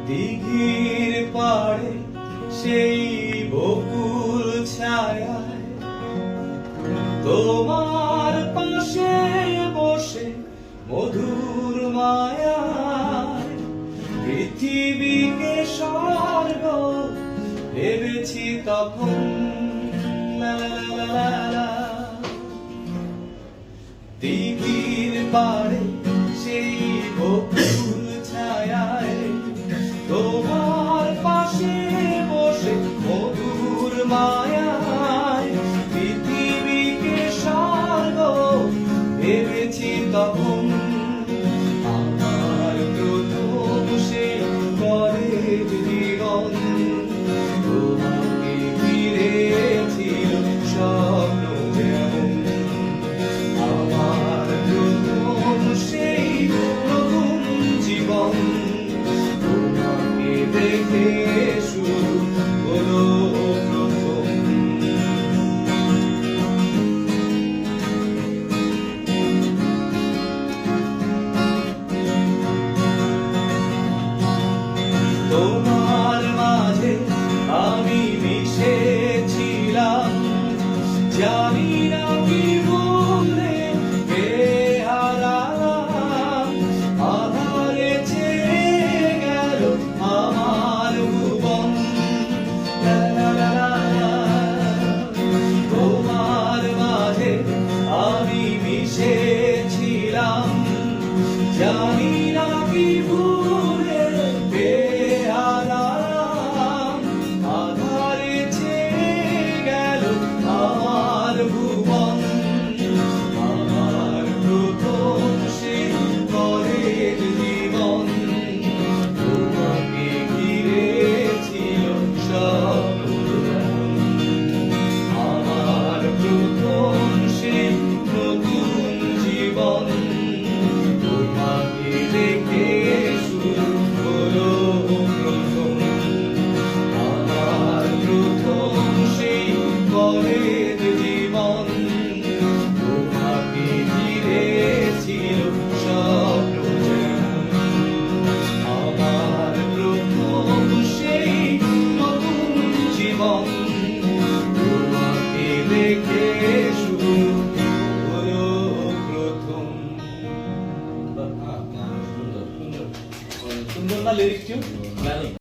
দিঘির পাড়ে সেই বকুল ছায়ায় তোমার পাশে বসে মধুর মায়ায় পৃথিবীকে স্বর্গ ভেবেছি তখন। লা লা লা লা লা। দিঘির পাড়ে সেই বকুল ছায়ায় তোমার পাশে বসে মধুর মায়ায় পৃথিবীকে স্বর্গ ভেবেছি তখন। আমার প্রথম সে পরের জীবন তোমাকে ঘিরে ছিল স্বপ্ন যেমন। আমার প্রথম সেই নতুন জীবন তোমাকে দেখে শুরু হলো প্রথম। তোমার মাঝে আমি মিশেছিলাম, জানি না কি বলে বেহারালাম। আধারে চেয়ে গেল আমার ভুবন। লা লা লা লা। তোমার মাঝে আমি মিশেছিলাম, জানি না কি ভুলে বেহারালাম। আধারে চেয়ে গেল আমার ভুবন। আমার প্রথম সেই পরের জীবন তোমাকে ঘিরে ছিল স্বপ্ন যেমন। আমার প্রথম সেই নতুন জীবন তোমাকে দেখে শুরু হলো প্রথম। আমার প্রথম সেই পরের জীবন তোমাকে ঘিরে ছিল স্বপ্ন যেমন। আমার প্রথম সেই নতুন জীবন তোমাকে দেখে শুরু হলো প্রথম। সুন্দর সুন্দর সুন্দর না লিরিক্সটিও?